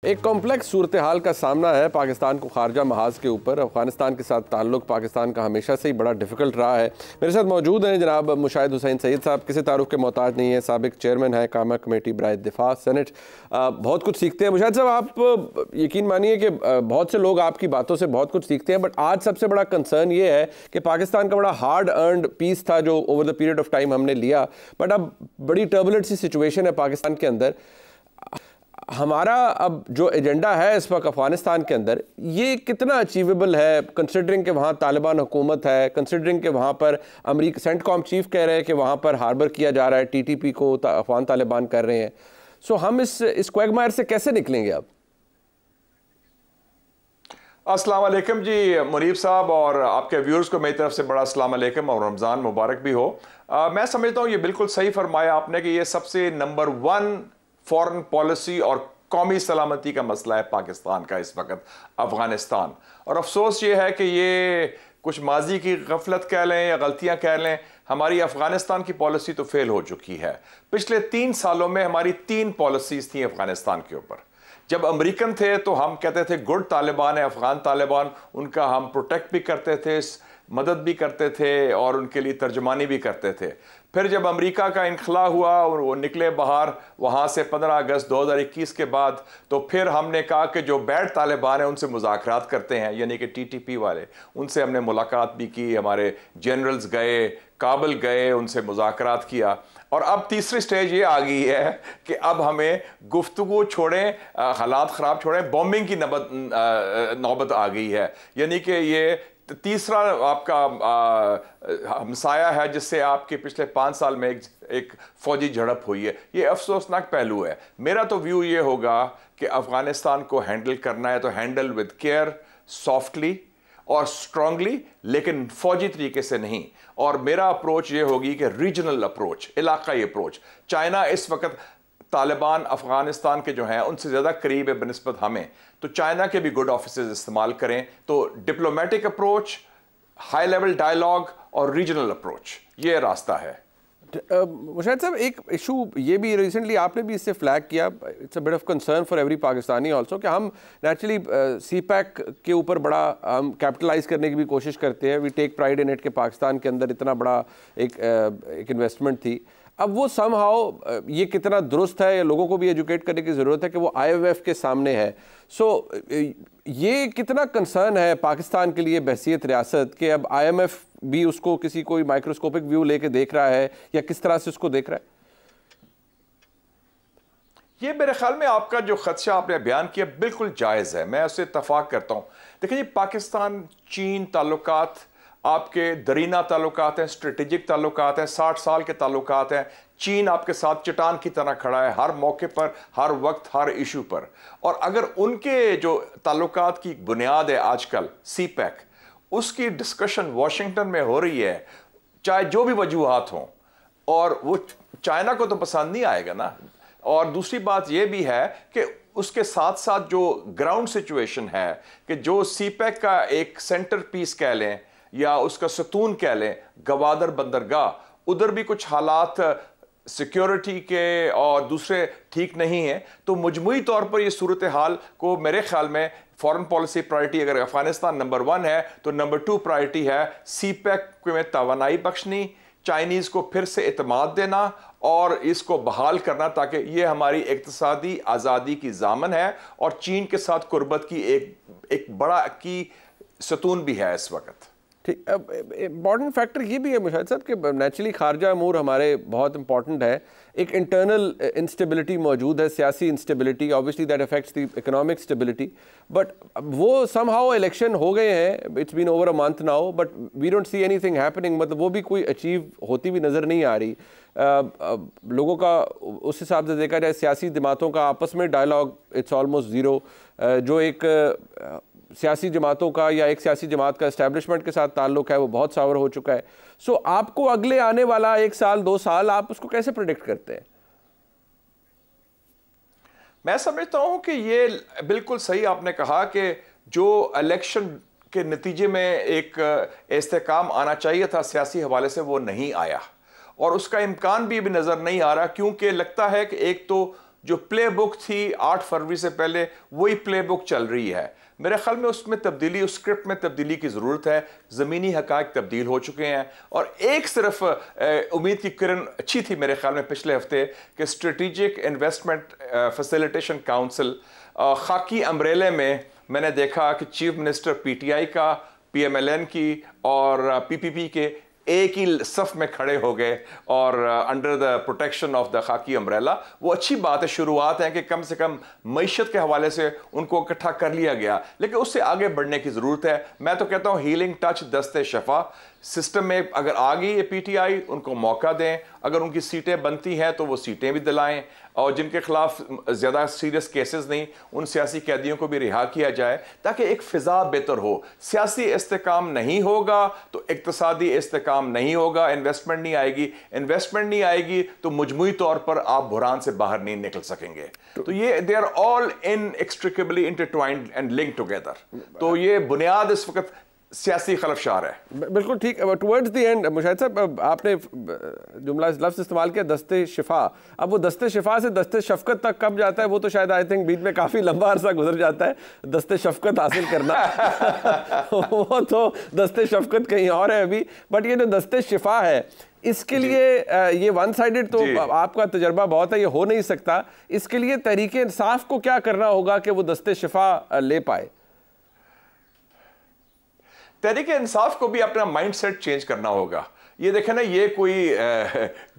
एक कॉम्प्लेक्स सूरत हाल का सामना है पाकिस्तान को खारजा महाज के ऊपर। अफगानिस्तान के साथ ताल्लुक पाकिस्तान का हमेशा से ही बड़ा डिफ़िकल्ट रहा है। मेरे साथ मौजूद हैं जनाब मुशाहिद हुसैन सईद साहब, किसी तारुफ के मोहताज नहीं है, साबिक चेयरमैन है कामा कमेटी बराए दिफा सेनेट। बहुत कुछ सीखते हैं मुशाहिद साहब। आप यकीन मानिए कि बहुत से लोग आपकी बातों से बहुत कुछ सीखते हैं, बट आज सबसे बड़ा कंसर्न ये है कि पाकिस्तान का बड़ा हार्ड अर्नड पीस था जो over the period of time हमने लिया, बट अब बड़ी टर्बुलेंट सी सिचुएशन है पाकिस्तान के अंदर। हमारा अब जो एजेंडा है इस वक्त अफगानिस्तान के अंदर, ये कितना अचीवेबल है कंसिडरिंग कि वहाँ तालिबान हुकूमत है, कंसिडरिंग कि वहाँ पर अमेरिका सेंटकॉम चीफ कह रहे हैं कि वहाँ पर हार्बर किया जा रहा है, टीटीपी को अफगान तालिबान कर रहे हैं। सो हम इस क्वैगमायर से कैसे निकलेंगे अब? अस्सलाम वालेकुम जी मुनीब साहब, और आपके व्यूअर्स को मेरी तरफ से बड़ा अस्सलाम वालेकुम और रमज़ान मुबारक भी हो। मैं समझता हूँ ये बिल्कुल सही फरमाया आपने कि ये सबसे नंबर 1 फॉरेन पॉलिसी और कौमी सलामती का मसला है पाकिस्तान का इस वक्त अफगानिस्तान। और अफसोस ये है कि ये कुछ माजी की गफलत कह लें या गलतियां कह लें, हमारी अफगानिस्तान की पॉलिसी तो फेल हो चुकी है। पिछले 3 सालों में हमारी 3 पॉलिसीज थी अफगानिस्तान के ऊपर। जब अमेरिकन थे तो हम कहते थे गुड तालिबान है अफगान तालिबान, उनका हम प्रोटेक्ट भी करते थे, मदद भी करते थे और उनके लिए तर्जमानी भी करते थे। फिर जब अमेरिका का इनखला हुआ और वो निकले बाहर वहाँ से 15 अगस्त 2021 के बाद, तो फिर हमने कहा कि जो बैड तालिबान है उनसे मुज़ाकरात करते हैं, यानी कि टीटीपी वाले, उनसे हमने मुलाकात भी की, हमारे जनरल्स गए, काबुल गए, उनसे मुज़ाकरात किया। और अब तीसरी स्टेज ये आ गई है कि अब हमें गुफ्तगू छोड़ें, हालात ख़राब छोड़ें, बॉम्बिंग की नौबत आ गई है। यानी कि ये तीसरा आपका हमसाया है जिससे आपके पिछले 5 साल में एक फौजी झड़प हुई है। ये अफसोसनाक पहलू है। मेरा तो व्यू ये होगा कि अफगानिस्तान को हैंडल करना है तो हैंडल विद केयर, सॉफ्टली और स्ट्रांगली, लेकिन फौजी तरीके से नहीं। और मेरा अप्रोच ये होगी कि रीजनल अप्रोच, इलाकाई अप्रोच। चाइना इस वक्त तालिबान अफगानिस्तान के जो हैं उनसे ज़्यादा करीब है बनिस्बत हमें, तो चाइना के भी गुड ऑफिसेज इस्तेमाल करें। तो diplomatic approach, high level dialogue और रीजनल अप्रोच, ये रास्ता है। मुशाहिद साहब, एक इशू ये भी रिसेंटली आपने भी इससे फ्लैग किया, it's a bit of concern for every Pakistani also, कि हम नेचुरली सीपैक के ऊपर बड़ा हम कैपिटलाइज करने की भी कोशिश करते हैं। We take pride in it कि पाकिस्तान के अंदर इतना बड़ा एक इन्वेस्टमेंट थी। अब वो समहाउ ये कितना दुरुस्त है, या लोगों को भी एजुकेट करने की ज़रूरत है कि वो IMF के सामने है। सो ये कितना कंसर्न है पाकिस्तान के लिए बहसीत रियासत कि अब IMF भी उसको किसी कोई माइक्रोस्कोपिक व्यू लेके देख रहा है, या किस तरह से उसको देख रहा है? ये मेरे ख्याल में आपका जो खदशा आपने बयान किया बिल्कुल जायज़ है, मैं उससे इत्तफाक करता हूँ। देखिए, पाकिस्तान चीन ताल्लुकात आपके दरीना ताल्लुकात हैं, स्ट्रेटेजिक ताल्लुकात हैं, 60 साल के ताल्लुकात हैं। चीन आपके साथ चट्टान की तरह खड़ा है हर मौके पर, हर वक्त, हर इशू पर। और अगर उनके जो ताल्लुकात की बुनियाद है आजकल सीपैक, उसकी डिस्कशन वाशिंगटन में हो रही है, चाहे जो भी वजूहात हों, और वो चाइना को तो पसंद नहीं आएगा ना। और दूसरी बात यह भी है कि उसके साथ साथ जो ग्राउंड सिचुएशन है कि जो सीपैक का एक सेंटर पीस कह लें या उसका सतून कह लें, गवादर बंदरगाह, उधर भी कुछ हालात सिक्योरिटी के और दूसरे ठीक नहीं है। तो मजमूई तौर पर ये सूरत हाल को मेरे ख्याल में फॉरेन पॉलिसी प्रायोरिटी अगर अफगानिस्तान नंबर 1 है तो नंबर 2 प्रायोरिटी है सीपैक में तवानाई बख्शनी, चाइनीज़ को फिर से एतमाद देना और इसको बहाल करना, ताकि ये हमारी इक्तिसादी आज़ादी की जामन है और चीन के साथ कुर्बत की एक बड़ा की सतून भी है इस वक्त। ठीक, अब इम्पॉर्टेंट फैक्टर ये भी है मुशाहिद साहब कि नेचुरली खारजा अमूर हमारे बहुत इंपॉर्टेंट है। एक इंटरनल इंस्टेबिलिटी मौजूद है, सियासी instability, obviously that affects the economic stability. But वो समहाउ इलेक्शन हो गए हैं, it's been over a month now, but we don't see anything happening. मतलब वो भी कोई अचीव होती भी नज़र नहीं आ रही। लोगों का उस हिसाब से देखा जाए, सियासी जमातों का आपस में डायलॉग इट्स ऑलमोस्ट ज़ीरो। जो एक सियासी जमातों का या एक सियासी जमात का इस्टेब्लिशमेंट के साथ ताल्लुक है वो बहुत सावर हो चुका है। सो आपको अगले आने वाला 1 साल 2 साल आप उसको कैसे प्रेडिक्ट करते हैं? मैं समझता हूं कि ये बिल्कुल सही आपने कहा कि जो इलेक्शन के नतीजे में एक इस्तेकाम आना चाहिए था सियासी हवाले से, वो नहीं आया और उसका इम्कान भी नज़र नहीं आ रहा, क्योंकि लगता है कि एक तो जो प्ले बुक थी 8 फरवरी से पहले वही प्ले बुक चल रही है। मेरे ख्याल में उसमें तब्दीली, उस स्क्रिप्ट में तब्दीली की ज़रूरत है। ज़मीनी हक़ाइक़ तब्दील हो चुके हैं और एक सिर्फ उम्मीद की किरण अच्छी थी मेरे ख्याल में पिछले हफ्ते कि स्ट्रेटेजिक इन्वेस्टमेंट फैसिलिटेशन काउंसिल खाकी अम्ब्रेले में मैंने देखा कि चीफ मिनिस्टर पीटीआई का, पीएमएलएन की और पीपीपी के एक ही सफ में खड़े हो गए और under the protection of the खाकी अम्ब्रेला। वो अच्छी बात है, शुरुआत है कि कम से कम मईशत के हवाले से उनको इकट्ठा कर लिया गया, लेकिन उससे आगे बढ़ने की ज़रूरत है। मैं तो कहता हूँ हीलिंग टच दस्ते शफा सिस्टम में अगर आ गई है पीटीआई, उनको मौका दें। अगर उनकी सीटें बनती हैं तो वो सीटें भी दिलाएं और जिनके खिलाफ ज़्यादा सीरियस केसेस नहीं, उन सियासी कैदियों को भी रिहा किया जाए ताकि एक फ़िज़ा बेहतर हो। सियासी इस्तेकाम नहीं होगा तो इक्तसादी इस्तेकाम नहीं होगा, इन्वेस्टमेंट नहीं आएगी। इन्वेस्टमेंट नहीं आएगी तो मजमूई तौर पर आप बुहरान से बाहर नहीं निकल सकेंगे। तो ये they are all inextricably intertwined and link together. तो ये बुनियाद इस वक्त सियासी खलफशार है। बिल्कुल ठीक। टुवर्ड्स द एंड मुशाहिद साहब, आपने जुमला लफ्ज़ इस्तेमाल किया दस्ते शिफा। अब वो दस्ते शिफा से दस्ते शफकत तक कब जाता है वो तो शायद आई थिंक बीच में काफ़ी लंबा अरसा गुजर जाता है दस्ते शफकत हासिल करना। वो तो दस्ते शफकत कहीं और है अभी, बट ये जो दस्ते शिफा है इसके लिए ये वन साइडेड तो आपका तजर्बा बहुत है, ये हो नहीं सकता। इसके लिए तहरीके इंसाफ को क्या करना होगा कि वो दस्ते शिफा ले पाए? तहरीक इंसाफ को भी अपना माइंडसेट चेंज करना होगा। ये देखें ना, ये कोई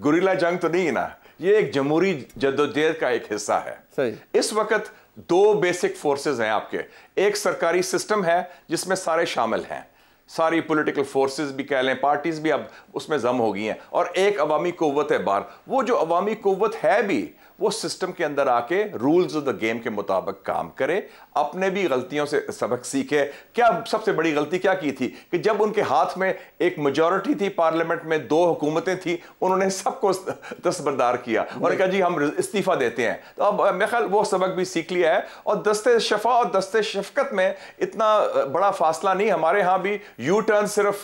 गुरिल्ला जंग तो नहीं है ना, ये एक जमहूरी जद्दोजहद का एक हिस्सा है। सही। इस वक्त दो बेसिक फोर्सेस हैं आपके। एक सरकारी सिस्टम है जिसमें सारे शामिल हैं, सारी पॉलिटिकल फोर्सेस भी कह लें, पार्टीज भी अब उसमें जम हो गई हैं, और एक अवामी कुव्वत है बाहर। वो जो अवामी कुव्वत है भी वो सिस्टम के अंदर आके रूल्स ऑफ द गेम के मुताबिक काम करे, अपने भी गलतियों से सबक सीखे। क्या सबसे बड़ी गलती क्या की थी कि जब उनके हाथ में एक मेजॉरिटी थी पार्लियामेंट में, दो हुकूमतें थी, उन्होंने सबको दस्तबरदार किया और कहा जी हम इस्तीफा देते हैं। तो अब मेरे ख्याल वो सबक भी सीख लिया है। और दस्ते शफा और दस्ते शफकत में इतना बड़ा फासला नहीं। हमारे यहाँ भी यू टर्न सिर्फ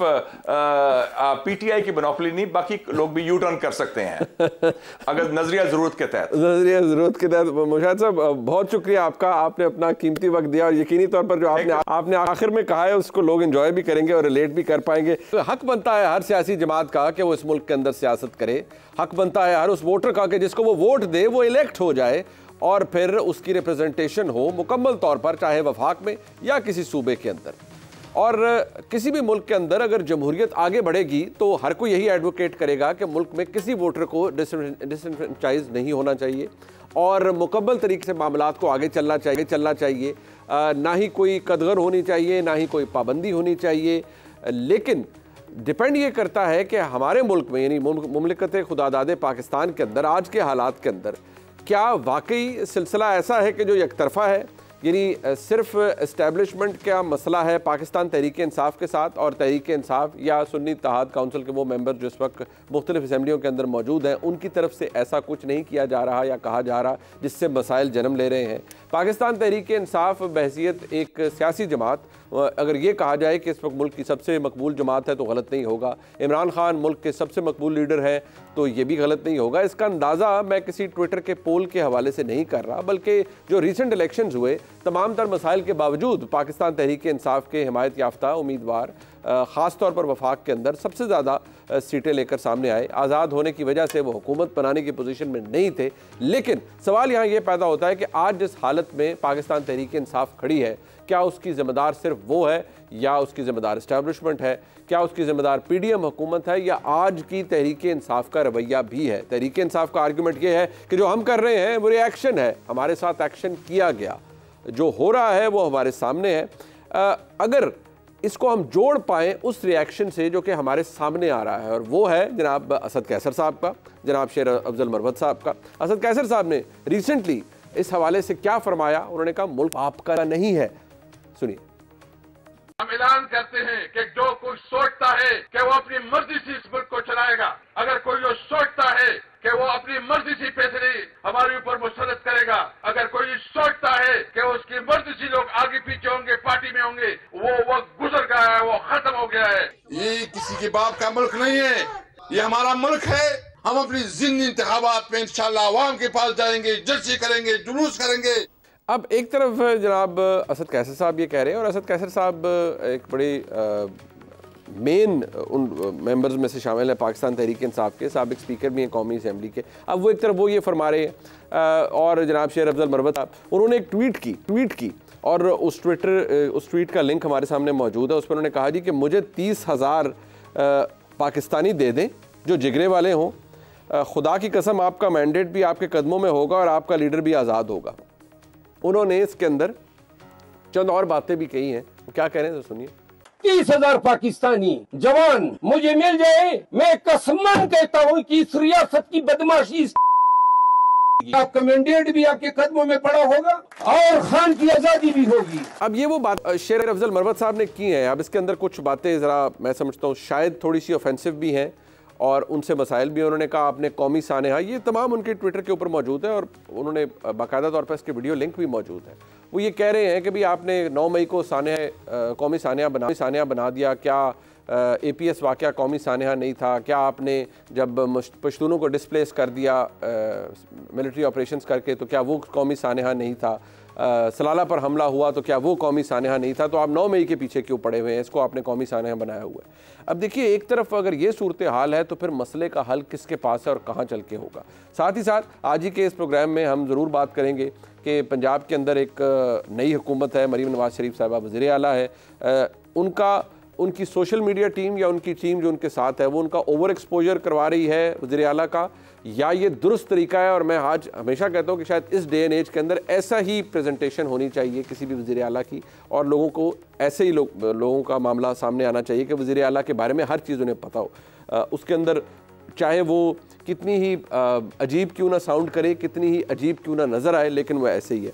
पीटीआई की मोनोपोली नहीं, बाकी लोग भी यू टर्न कर सकते हैं अगर नजरिया जरूरत के तहत। नजरिया जरूरत के तहत। मुशाहिद साहब बहुत शुक्रिया आपका, आपने अपना कीमती वक्त दिया और यकीनी तौर पर जो आपने आखिर में कहा है उसको लोग एंजॉय भी करेंगे और रिलेट भी कर पाएंगे। तो हक बनता है हर सियासी जमात का कि वो इस मुल्क के अंदर सियासत करे। हक बनता है हर उस वोटर का कि जिसको वो वोट दे वो इलेक्ट हो जाए और फिर उसकी रिप्रेजेंटेशन हो मुकम्मल तौर पर, चाहे वफाक में या किसी सूबे के अंदर। और किसी भी मुल्क के अंदर अगर जमहूरियत आगे बढ़ेगी तो हर कोई यही एडवोकेट करेगा कि मुल्क में किसी वोटर को डिसएडवांटेज नहीं होना चाहिए और मुकम्मल तरीके से मामलात को आगे चलना चाहिए। ना ही कोई कदगर होनी चाहिए, ना ही कोई पाबंदी होनी चाहिए। लेकिन डिपेंड ये करता है कि हमारे मुल्क में यानी मुमलिकत खुदादाद पाकिस्तान के अंदर आज के हालात के अंदर क्या वाकई सिलसिला ऐसा है कि जो एकतरफ़ा है, यानी सिर्फ इस्टेब्लिशमेंट का मसला है पाकिस्तान तहरीक इंसाफ के साथ और तहरीक इंसाफ या सुन्नी इत्तेहाद काउंसिल के वो मेंबर जो इस वक्त मुख्तलिफ असम्बलियों के अंदर मौजूद हैं उनकी तरफ से ऐसा कुछ नहीं किया जा रहा या कहा जा रहा जिससे मसाइल जन्म ले रहे हैं। पाकिस्तान तहरीक इंसाफ बहैसियत एक सियासी जमात, अगर ये कहा जाए कि इस वक्त मुल्क की सबसे मकबूल जमात है तो गलत नहीं होगा। इमरान खान मुल्क के सबसे मकबूल लीडर हैं तो ये भी गलत नहीं होगा। इसका अंदाज़ा मैं किसी ट्विटर के पोल के हवाले से नहीं कर रहा, बल्कि जो रिसेंट इलेक्शंस हुए तमाम तर मसाइल के बावजूद पाकिस्तान तहरीक इंसाफ के हिमायत याफ्ता उम्मीदवार ख़ास तौर पर वफाक के अंदर सबसे ज़्यादा सीटें लेकर सामने आए। आज़ाद होने की वजह से वो हुकूमत बनाने की पोजीशन में नहीं थे। लेकिन सवाल यहाँ ये पैदा होता है कि आज जिस हालत में पाकिस्तान तहरीक इंसाफ खड़ी है, क्या उसकी ज़िम्मेदार सिर्फ वो है या उसकी ज़िम्मेदार इस्टेब्लिशमेंट है? क्या उसकी ज़िम्मेदार पीडीएम हुकूमत है या आज की तहरीक इंसाफ का रवैया भी है? तहरीक इंसाफ का आर्गूमेंट ये है कि जो हम कर रहे हैं वो रिएक्शन है, हमारे साथ एक्शन किया गया, जो हो रहा है वो हमारे सामने है। अगर इसको हम जोड़ पाएँ उस रिएक्शन से जो कि हमारे सामने आ रहा है, और वो है जनाब असद कैसर साहब का, जनाब शेर अफजल मरवत साहब का। असद कैसर साहब ने रिसेंटली इस हवाले से क्या फरमाया? उन्होंने कहा मुल्क आपका नहीं है। सुनिए। हम ऐलान करते हैं कि जो कोई सोचता है कि वो अपनी मर्जी से इस मुल्क को चलाएगा, अगर कोई जो सोचता है कि वो अपनी मर्जी से फैसले हमारे ऊपर मुसल्लत करेगा, अगर कोई सोचता है कि उसकी मर्जी से लोग आगे पीछे होंगे, पार्टी में होंगे, वो वक्त गुजर गया है, वो खत्म हो गया है। ये किसी के बाप का मुल्क नहीं है, ये हमारा मुल्क है हम अपनी ज़िंदगी इंतखाबात में इंशाअल्लाह अवाम के पास जाएंगे, जलसे करेंगे, जुलूस करेंगे। अब एक तरफ जनाब असद कैसर साहब ये कह रहे हैं, और असद कैसर साहब एक बड़ी मेन उन मेंबर्स में से शामिल है पाकिस्तान तहरीक इंसाफ के, साबिक स्पीकर भी हैं कौमी असम्बली के। अब वो एक तरफ वो ये फरमा रहे हैं, और जनाब शेर अफजल मरवत साहब उन्होंने एक ट्वीट की और उस ट्वीट का लिंक हमारे सामने मौजूद है। उस पर उन्होंने कहा जी कि मुझे 30,000 पाकिस्तानी दे दें जो जिगरे वाले हों, खुदा की कसम आपका मैंडेट भी आपके कदमों में होगा और आपका लीडर भी आज़ाद होगा। उन्होंने इसके अंदर चंद और बातें भी कही हैं, वो क्या कह रहे हैं तो सुनिए। 30,000 पाकिस्तानी जवान मुझे मिल जाए, मैं कसमन कहता हूँ कि इस रियासत की बदमाशी, आपका मैंडेट भी आपके कदमों में पड़ा होगा और खान की आजादी भी होगी। अब ये वो बात शेर अफजल मरवत साहब ने की है। अब इसके अंदर कुछ बातें ज़रा मैं समझता हूँ शायद थोड़ी सी ऑफेंसिव भी हैं और उनसे मसाइल भी। उन्होंने कहा आपने कौमी सानेहा, ये तमाम उनके ट्विटर के ऊपर मौजूद है और उन्होंने बाकायदा तौर पर इसके वीडियो लिंक भी मौजूद है। वो ये कह रहे हैं कि भाई आपने 9 मई को कौमी सानेहा बना दिया, क्या APS वाक़या कौमी सानेहा नहीं था? क्या आपने जब पश्तूनों को डिस्प्लेस कर दिया मिलिट्री ऑपरेशंस करके तो क्या वो कौमी सानेहा नहीं था? सलाला पर हमला हुआ तो क्या वो कौमी सानेहा नहीं था? तो आप 9 मई के पीछे क्यों पड़े हुए हैं? इसको आपने कौमी सानेहा बनाया हुआ है। अब देखिए, एक तरफ अगर ये सूरत हाल है तो फिर मसले का हल किसके पास है और कहाँ चल के होगा। साथ ही साथ आज ही के इस प्रोग्राम में हम ज़रूर बात करेंगे कि पंजाब के अंदर एक नई हुकूमत है, मरीम नवाज शरीफ साहबा वज़ीर आला है, उनकी सोशल मीडिया टीम या उनकी टीम जो उनके साथ है वो उनका ओवर एक्सपोजर करवा रही है वज़ीर आला का, या ये दुरुस्त तरीका है? और मैं आज हमेशा कहता हूँ कि शायद इस डे एंड एज के अंदर ऐसा ही प्रेजेंटेशन होनी चाहिए किसी भी वज़ीर आला की, और लोगों को ऐसे ही लोगों का मामला सामने आना चाहिए कि वज़ीर आला के बारे में हर चीज़ उन्हें पता हो। उसके अंदर चाहे वो कितनी ही अजीब क्यों ना साउंड करे, कितनी ही अजीब क्यों ना नज़र आए, लेकिन वो ऐसे ही है।